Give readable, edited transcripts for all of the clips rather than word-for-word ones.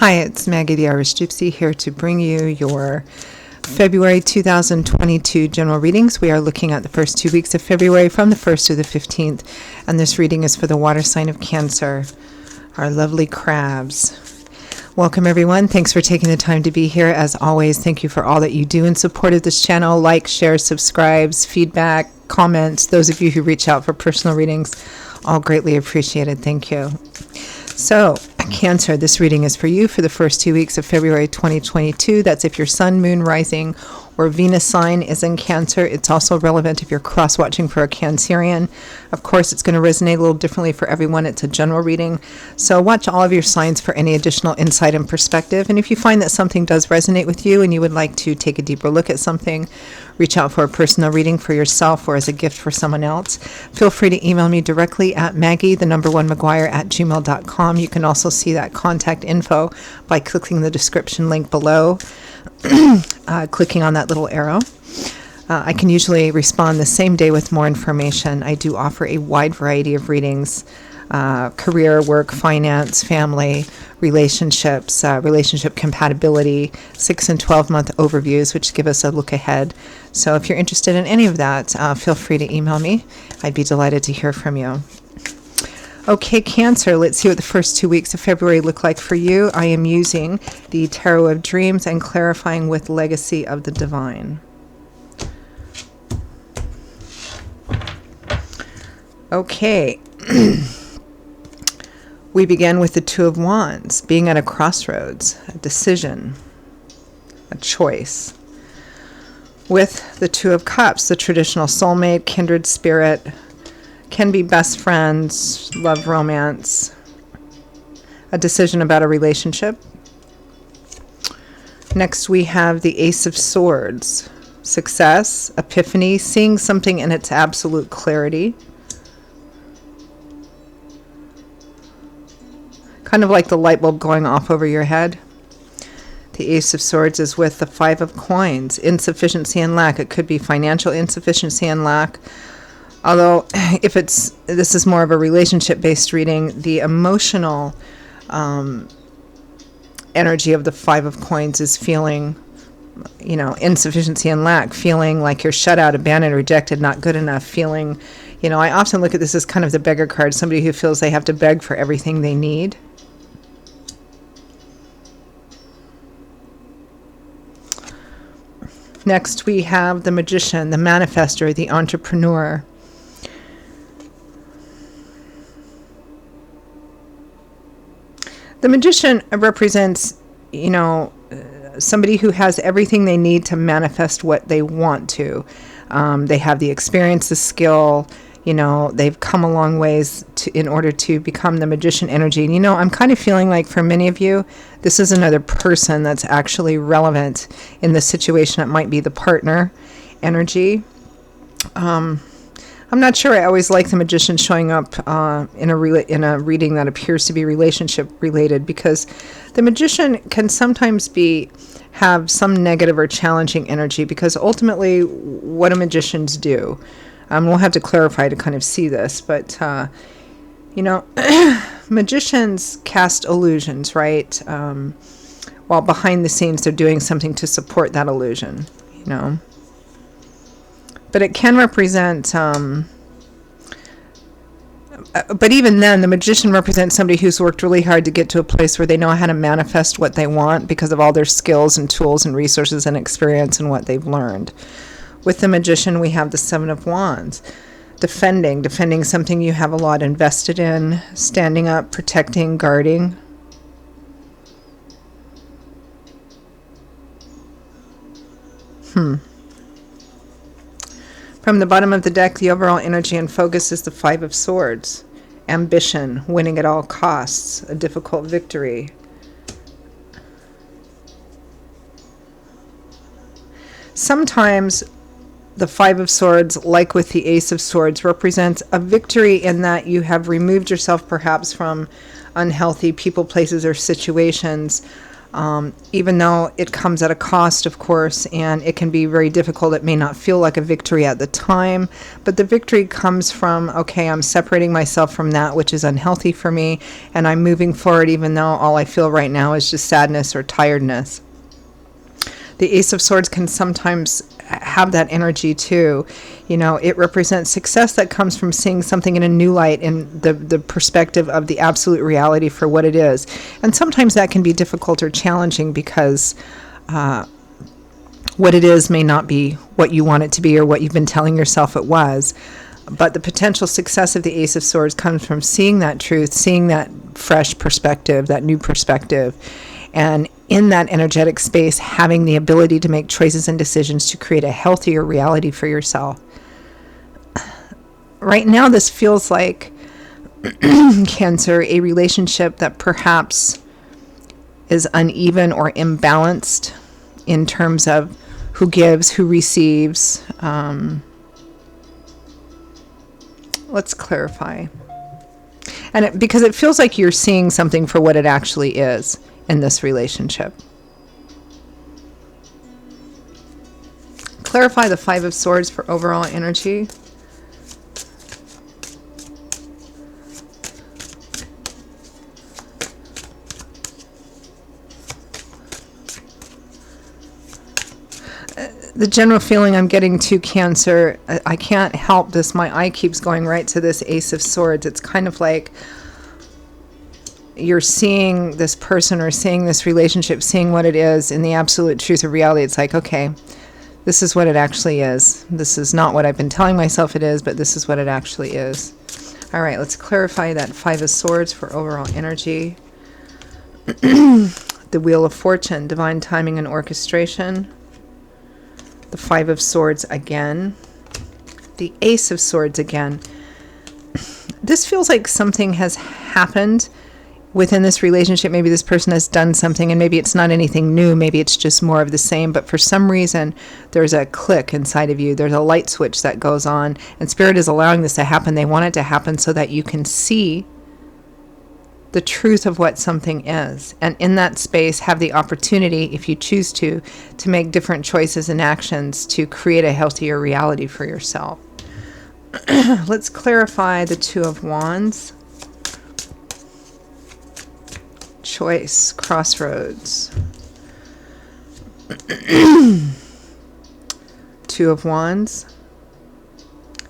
Hi, it's Maggie the Irish Gypsy here to bring you your February 2022 general readings. We are looking at the first 2 weeks of February from the 1st to the 15th, and this reading is for the water sign of Cancer, our lovely crabs. Welcome everyone. Thanks for taking the time to be here. As always, thank you for all that you do in support of this channel. Like, share, subscribes, feedback, comments. Those of you who reach out for personal readings, all greatly appreciated. Thank you. So, Cancer, this reading is for you for the first 2 weeks of February 2022. That's if your sun, moon, rising, or Venus sign is in Cancer. It's also relevant if you're cross-watching for a Cancerian. Of course, it's going to resonate a little differently for everyone. It's a general reading. So watch all of your signs for any additional insight and perspective. And if you find that something does resonate with you and you would like to take a deeper look at something, reach out for a personal reading for yourself or as a gift for someone else, feel free to email me directly at maggie1maguire@gmail.com. You can also see that contact info by clicking the description link below, clicking on that little arrow. I can usually respond the same day with more information. I do offer a wide variety of readings, career, work, finance, family, relationships, relationship compatibility, 6 and 12-month overviews, which give us a look ahead. So if you're interested in any of that, feel free to email me. I'd be delighted to hear from you. Okay, Cancer, let's see what the first 2 weeks of February look like for you. I am using the Tarot of Dreams and clarifying with Legacy of the Divine. Okay. We begin with the Two of Wands, being at a crossroads, a decision, a choice. With the Two of Cups, the traditional soulmate, kindred spirit, can be best friends, love, romance, a decision about a relationship. Next we have the Ace of Swords, success, epiphany, seeing something in its absolute clarity. Kind of like the light bulb going off over your head. The Ace of Swords is with the Five of Coins, insufficiency and lack. It could be financial insufficiency and lack. Although, if this is more of a relationship-based reading, the emotional energy of the Five of Coins is feeling, insufficiency and lack, feeling like you're shut out, abandoned, rejected, not good enough, feeling, I often look at this as kind of the beggar card, somebody who feels they have to beg for everything they need. Next, we have the Magician, the manifester, the entrepreneur. The Magician represents, somebody who has everything they need to manifest what they want to. They have the experience, the skill, they've come a long ways in order to become the Magician energy. And, I'm kind of feeling like for many of you, this is another person that's actually relevant in this situation. It might be the partner energy. I'm not sure I always like the Magician showing up in a reading that appears to be relationship related, because the Magician can sometimes have some negative or challenging energy, because ultimately what do magicians do? We'll have to clarify to kind of see this, but magicians cast illusions, right? While behind the scenes they're doing something to support that illusion, But it can represent, but even then, the Magician represents somebody who's worked really hard to get to a place where they know how to manifest what they want because of all their skills and tools and resources and experience and what they've learned. With the Magician, we have the Seven of Wands, defending something you have a lot invested in, standing up, protecting, guarding. From the bottom of the deck, the overall energy and focus is the Five of Swords. Ambition, winning at all costs, a difficult victory. Sometimes the Five of Swords, like with the Ace of Swords, represents a victory in that you have removed yourself perhaps from unhealthy people, places, or situations. Even though it comes at a cost, of course, and it can be very difficult. It may not feel like a victory at the time, but the victory comes from, okay, I'm separating myself from that which is unhealthy for me, and I'm moving forward even though all I feel right now is just sadness or tiredness. The Ace of Swords can sometimes have that energy too. It represents success that comes from seeing something in a new light, in the perspective of the absolute reality for what it is. And sometimes that can be difficult or challenging because what it is may not be what you want it to be or what you've been telling yourself it was. But the potential success of the Ace of Swords comes from seeing that truth, seeing that fresh perspective, that new perspective, and in that energetic space, having the ability to make choices and decisions to create a healthier reality for yourself. Right now, this feels like, Cancer, a relationship that perhaps is uneven or imbalanced in terms of who gives, who receives. Let's clarify. And because it feels like you're seeing something for what it actually is in this relationship. Clarify the Five of Swords for overall energy. The general feeling I'm getting to, Cancer, I can't help this. My eye keeps going right to this Ace of Swords. It's kind of like you're seeing this person or seeing this relationship, seeing what it is in the absolute truth of reality. It's like, okay, this is what it actually is. This is not what I've been telling myself it is, but this is what it actually is. All right, let's clarify that Five of Swords for overall energy. The Wheel of Fortune, divine timing and orchestration. The Five of Swords again. The Ace of Swords again. This feels like something has happened within this relationship. Maybe this person has done something, and maybe it's not anything new. Maybe it's just more of the same. But for some reason, there's a click inside of you. There's a light switch that goes on, and Spirit is allowing this to happen. They want it to happen so that you can see the truth of what something is. And in that space, have the opportunity, if you choose to make different choices and actions to create a healthier reality for yourself. Let's clarify the Two of Wands. Choice, crossroads. Two of Wands.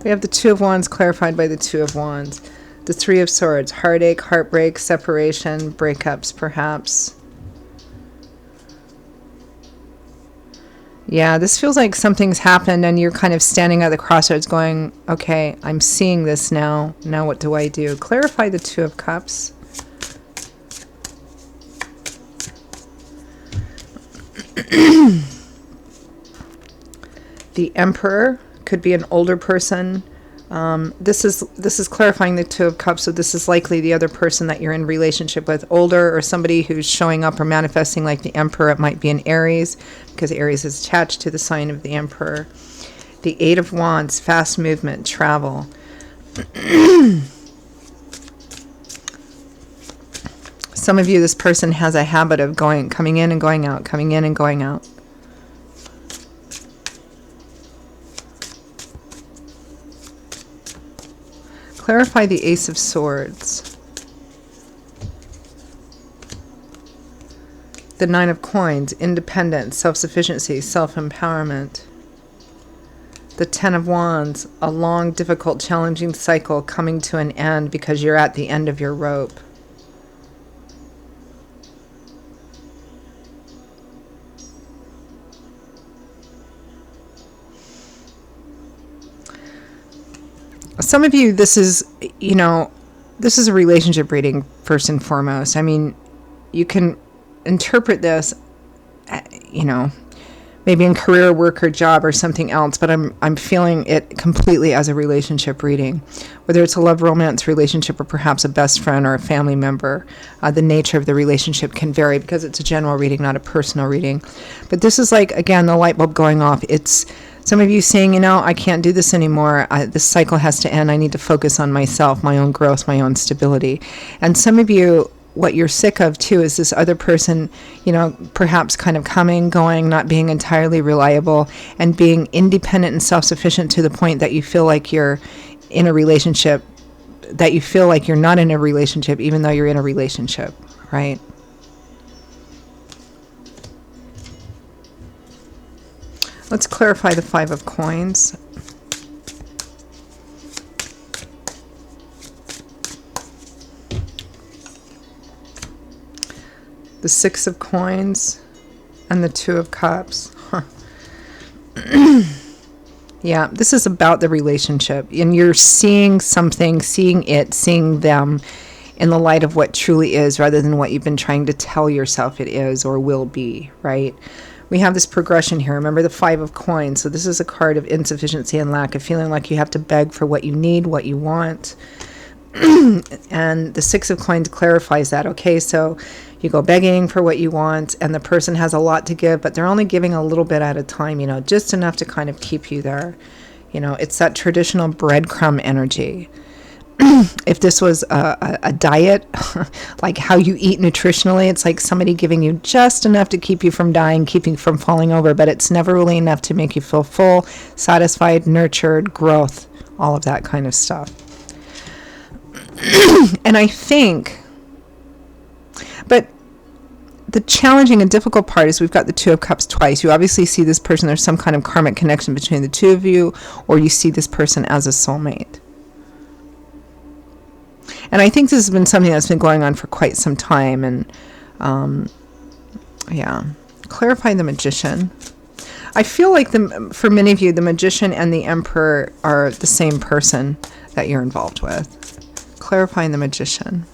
We have the Two of Wands clarified by the Two of Wands. The Three of Swords, heartache, heartbreak, separation, breakups, perhaps. Yeah, this feels like something's happened and you're kind of standing at the crossroads going, okay, I'm seeing this now. Now what do I do? Clarify the Two of Cups. The Emperor could be an older person. This is clarifying the Two of Cups, so this is likely the other person that you're in relationship with, older, or somebody who's showing up or manifesting like the Emperor. It might be an Aries, because Aries is attached to the sign of the Emperor. The Eight of Wands, fast movement, travel. Some of you, this person has a habit of coming in and going out, coming in and going out. Clarify the Ace of Swords. The Nine of Coins, independence, self-sufficiency, self-empowerment. The Ten of Wands, a long, difficult, challenging cycle coming to an end because you're at the end of your rope. Some of you, this is a relationship reading first and foremost. I mean, you can interpret this, maybe in career, work, or job, or something else, but I'm feeling it completely as a relationship reading. Whether it's a love romance relationship or perhaps a best friend or a family member, the nature of the relationship can vary because it's a general reading, not a personal reading. But this is like, again, the light bulb going off. It's some of you saying, I can't do this anymore. This cycle has to end. I need to focus on myself, my own growth, my own stability. And some of you, what you're sick of too is this other person, perhaps kind of coming, going, not being entirely reliable, and being independent and self-sufficient to the point that you feel like you're in a relationship, that you feel like you're not in a relationship even though you're in a relationship, right? Let's clarify the Five of Coins. The Six of Coins and the Two of Cups. Yeah, this is about the relationship. And you're seeing something, seeing them in the light of what truly is rather than what you've been trying to tell yourself it is or will be, right? We have this progression here. Remember the Five of Coins. So this is a card of insufficiency and lack, of feeling like you have to beg for what you need, what you want. And the Six of Coins clarifies that. Okay, so you go begging for what you want, and the person has a lot to give, but they're only giving a little bit at a time, just enough to kind of keep you there. It's that traditional breadcrumb energy. If this was a diet, like how you eat nutritionally, it's like somebody giving you just enough to keep you from dying, keeping you from falling over, but it's never really enough to make you feel full, satisfied, nurtured, growth, all of that kind of stuff. And I think, but the challenging and difficult part is we've got the Two of Cups twice. You obviously see this person, there's some kind of karmic connection between the two of you, or you see this person as a soulmate. And I think this has been something that's been going on for quite some time. And clarify the Magician. I feel like for many of you, the Magician and the Emperor are the same person that you're involved with. Clarifying the Magician.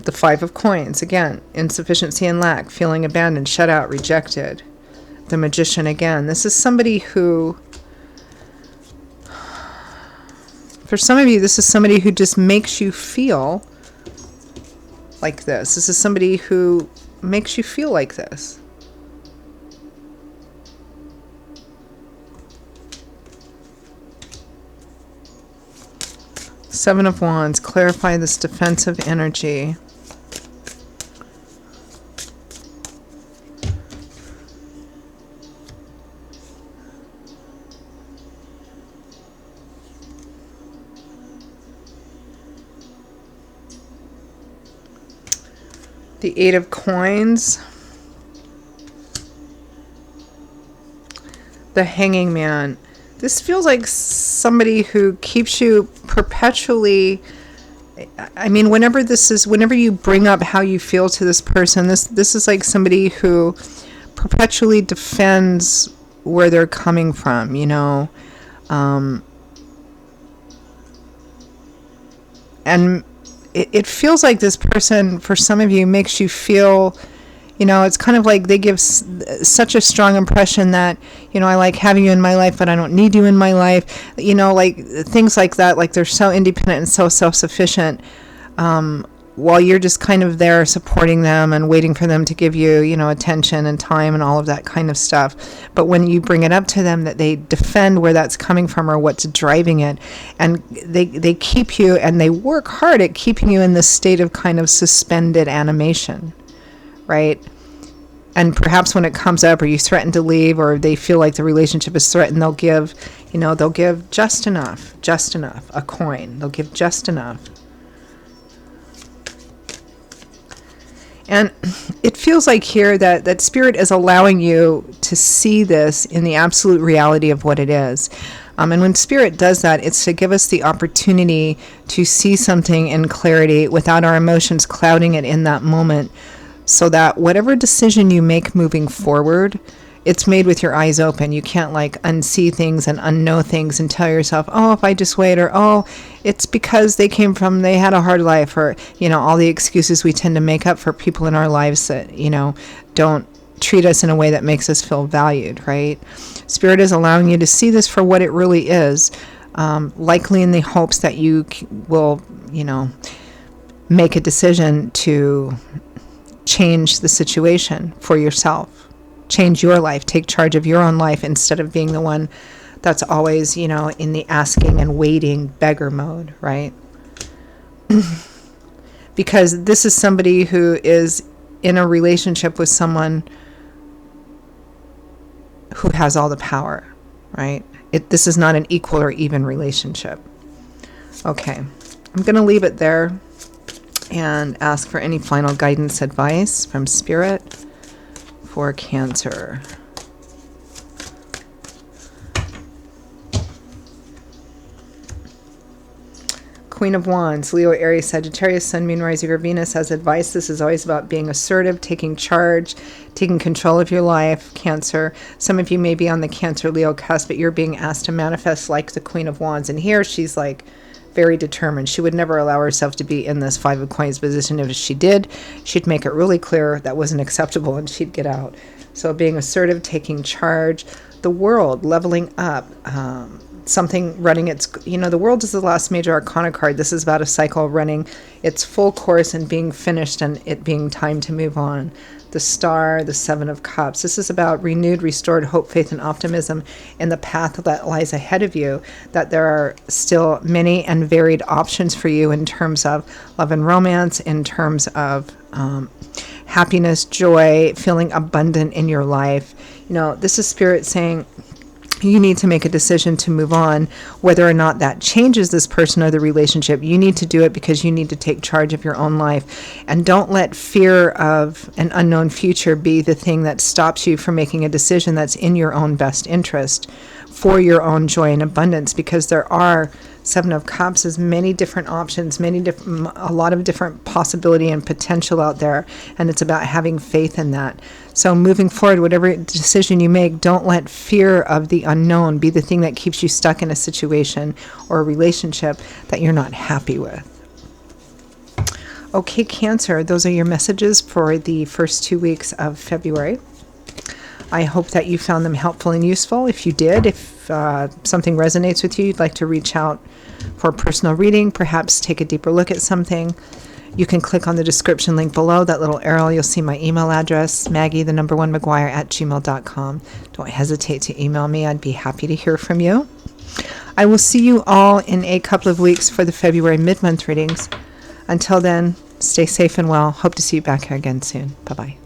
The Five of Coins, again, insufficiency and lack, feeling abandoned, shut out, rejected. The Magician again. This is somebody who, for some of you, this is somebody who just makes you feel like this. This is somebody who makes you feel like this. Seven of Wands, clarify this defensive energy. The Eight of Coins. The Hanging Man. This feels like somebody who keeps you perpetually, whenever you bring up how you feel to this person, this is like somebody who perpetually defends where they're coming from, and it feels like this person, for some of you, makes you feel, it's kind of like they give such a strong impression that, I like having you in my life, but I don't need you in my life. Like things like that, like they're so independent and so self-sufficient, while you're just kind of there supporting them and waiting for them to give you, attention and time and all of that kind of stuff. But when you bring it up to them that they defend where that's coming from or what's driving it, and they keep you, and they work hard at keeping you in this state of kind of suspended animation, right? And perhaps when it comes up or you threaten to leave or they feel like the relationship is threatened, they'll give just enough, a coin. They'll give just enough. And it feels like here that Spirit is allowing you to see this in the absolute reality of what it is. And when Spirit does that, it's to give us the opportunity to see something in clarity without our emotions clouding it in that moment, so that whatever decision you make moving forward, it's made with your eyes open. You can't like unsee things and unknow things and tell yourself, oh, if I just wait, or oh, it's because they had a hard life, or, all the excuses we tend to make up for people in our lives that, don't treat us in a way that makes us feel valued, right? Spirit is allowing you to see this for what it really is, likely in the hopes that you will, make a decision to change the situation for yourself. Change your life. Take charge of your own life instead of being the one that's always, you know, in the asking and waiting beggar mode, right? Because this is somebody who is in a relationship with someone who has all the power, right? This is not an equal or even relationship. Okay, I'm going to leave it there and ask for any final guidance, advice from Spirit for Cancer. Queen of Wands, Leo, Aries, Sagittarius, Sun, Moon, Rising, or Venus. As advice, this is always about being assertive, taking charge, taking control of your life, Cancer. Some of you may be on the Cancer-Leo cusp, but you're being asked to manifest like the Queen of Wands. And here she's like very determined. She would never allow herself to be in this Five of Coins position. If she did, she'd make it really clear that wasn't acceptable and she'd get out. So being assertive, taking charge, the world, leveling up, something running its, you know, the world is the last major arcana card. This is about a cycle running its full course and being finished and it being time to move on. The Star, the Seven of Cups. This is about renewed, restored hope, faith, and optimism in the path that lies ahead of you, that there are still many and varied options for you in terms of love and romance, in terms of happiness, joy, feeling abundant in your life. You know, this is Spirit saying, you need to make a decision to move on. Whether or not that changes this person or the relationship, you need to do it because you need to take charge of your own life. And don't let fear of an unknown future be the thing that stops you from making a decision that's in your own best interest for your own joy and abundance, because there are Seven of Cups is many different options, a lot of different possibility and potential out there, and it's about having faith in that. So moving forward, whatever decision you make, don't let fear of the unknown be the thing that keeps you stuck in a situation or a relationship that you're not happy with. Okay, Cancer, those are your messages for the first 2 weeks of February. I hope that you found them helpful and useful. If you did, if something resonates with you, you'd like to reach out for a personal reading, perhaps take a deeper look at something, you can click on the description link below, that little arrow. You'll see my email address, Maggie1McGuire@gmail.com. Don't hesitate to email me. I'd be happy to hear from you. I will see you all in a couple of weeks for the February mid-month readings. Until then, stay safe and well. Hope to see you back here again soon. Bye-bye.